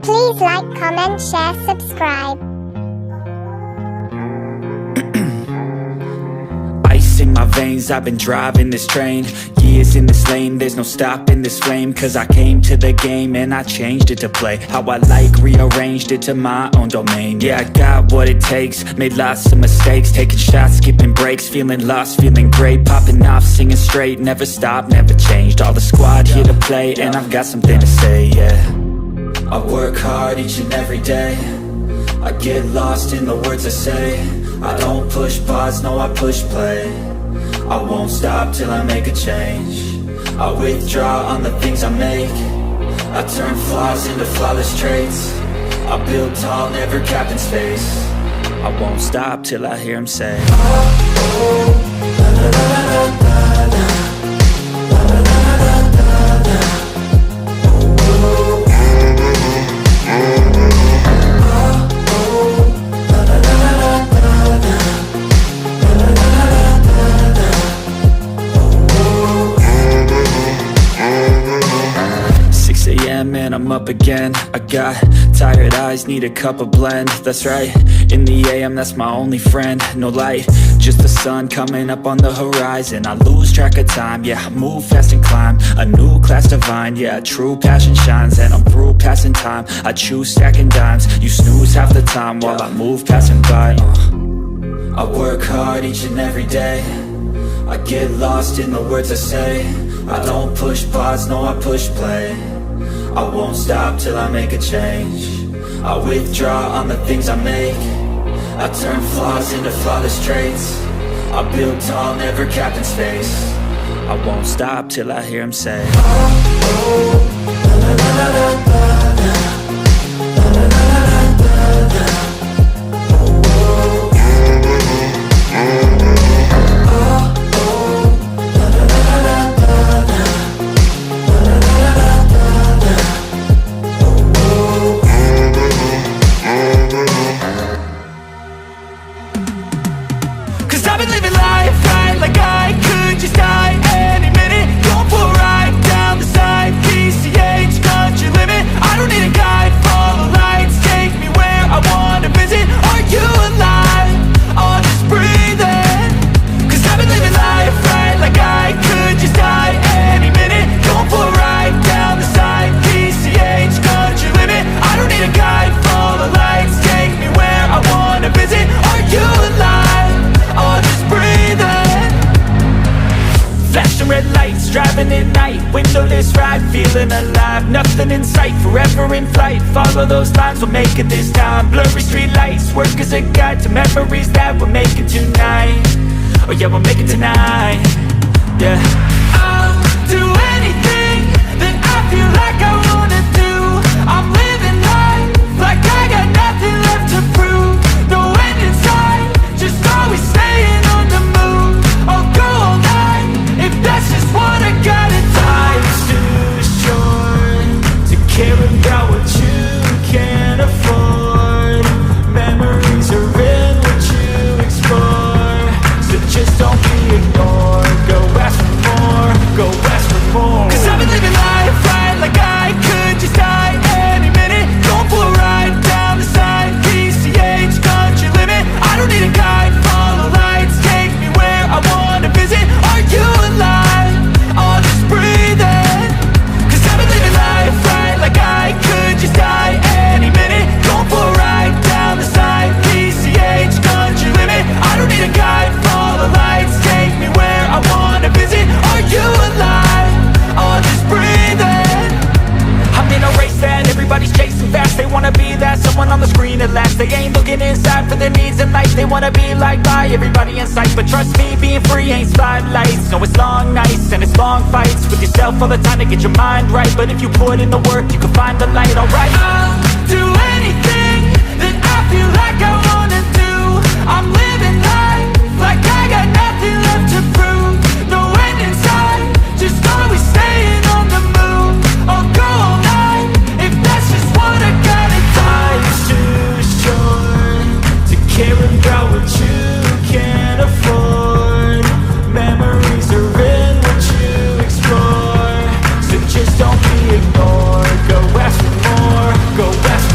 Please like, comment, share, subscribe. Ice in my veins, I've been driving this train. Years in this lane, there's no stopping this flame. Cause I came to the game and I changed it to play how I like, rearranged it to my own domain. Yeah, I got what it takes, made lots of mistakes, taking shots, skipping breaks, feeling lost, feeling great, popping off, singing straight, never stopped, never changed. All the squad here to play and I've got something to say, yeah. I work hard each and every day, I get lost in the words I say. I don't push pause, no I push play. I won't stop till I make a change. I withdraw on the things I make. I turn flaws into flawless traits. I build tall, never capped in space. I won't stop till I hear him say, oh, la, la, la, la, la, la. And I'm up again. I got tired eyes, need a cup of blend. That's right, in the AM, that's my only friend. No light, just the sun coming up on the horizon. I lose track of time, yeah, I move fast and climb a new class divine, yeah, true passion shines. And I'm through passing time, I choose stacking dimes. You snooze half the time while I move passing by. I work hard each and every day, I get lost in the words I say. I don't push pause, no I push play. I won't stop till I make a change. I withdraw on the things I make. I turn flaws into flawless traits. I build tall, never capped in space. I won't stop till I hear him say, oh, oh, la, la, la, la, la, la. La, la, la, la, la, la, la. Oh, oh. Driving at night, windowless ride, feeling alive. Nothing in sight, forever in flight. Follow those lines, we'll make it this time. Blurry street lights, work as a guide to memories that we're making tonight. Oh yeah, we'll make it tonight. Yeah, I'll do anything that I feel like I wanna do. I'm living life like I got nothing left to prove. No end in sight, just always staying on the move. I'll go all night if that's just what I gotta do. Life's too short to care about what you can't afford. Memories are in what you explore, so just don't be ignored. Go ask for more, go ask for more. Cause I've been living life right like I could just die any minute. Going for a ride down the side, PCH, country limit. I don't need a guide, follow lights, take me where I wanna visit. Are you alive? I'll just breathe in. Cause I've been living life right like I could just die any minute. Going for a ride down the side, PCH, country limit. I don't need a guide, follow lights, take me where I wanna visit. Are you alive? I'll just breathe in. I'm in a race that everybody's chasing fast. They wanna be that someone on the screen at last. They ain't looking inside for their needs in life. They wanna be liked by everybody in sight. But trust me, being free ain't spotlights. No, it's long nights and it's long fights with yourself all the time to get your mind right. But if you put in the work, you can find the light, alright. I'll do anything that I feel like I wanna do. I'm living life like I got nothing left to prove. No end in sight, just always staying on the move. I'll go all night if that's just what I gotta do. Life's too short to care about what you can't afford. Memories are in what you explore, so just don't be ignored. Go ask for more, go ask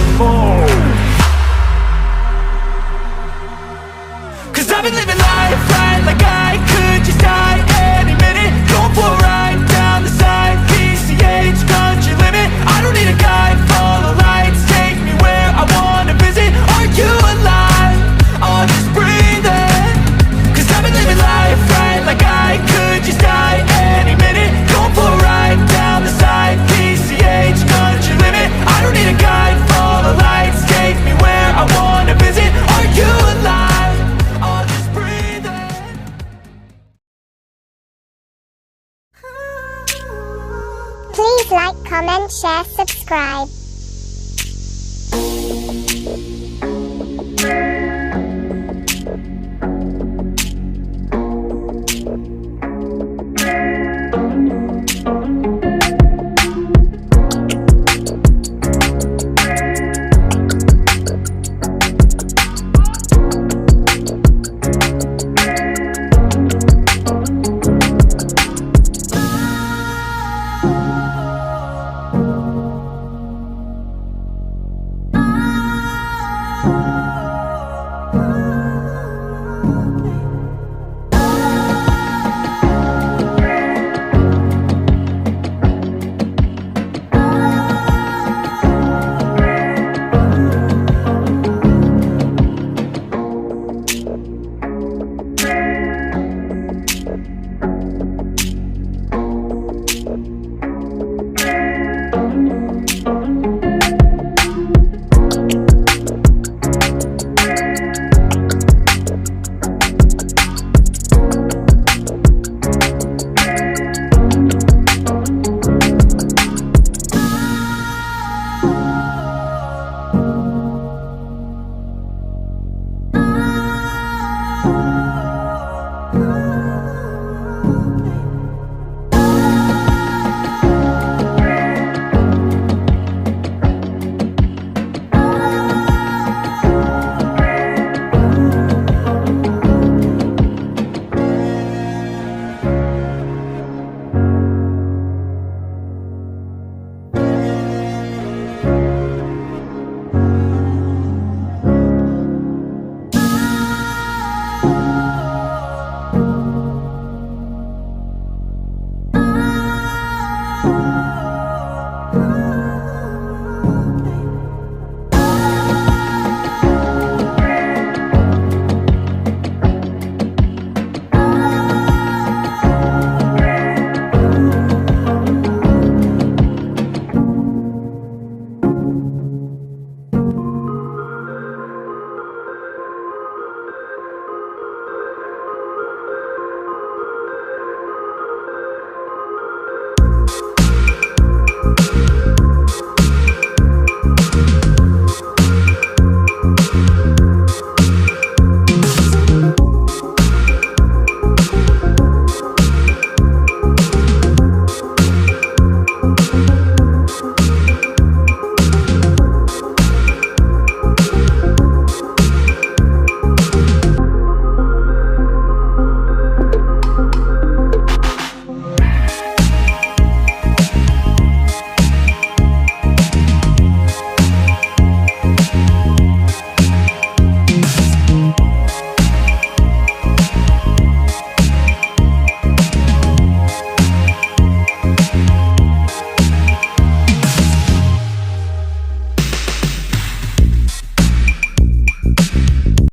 Please like, comment, share, subscribe.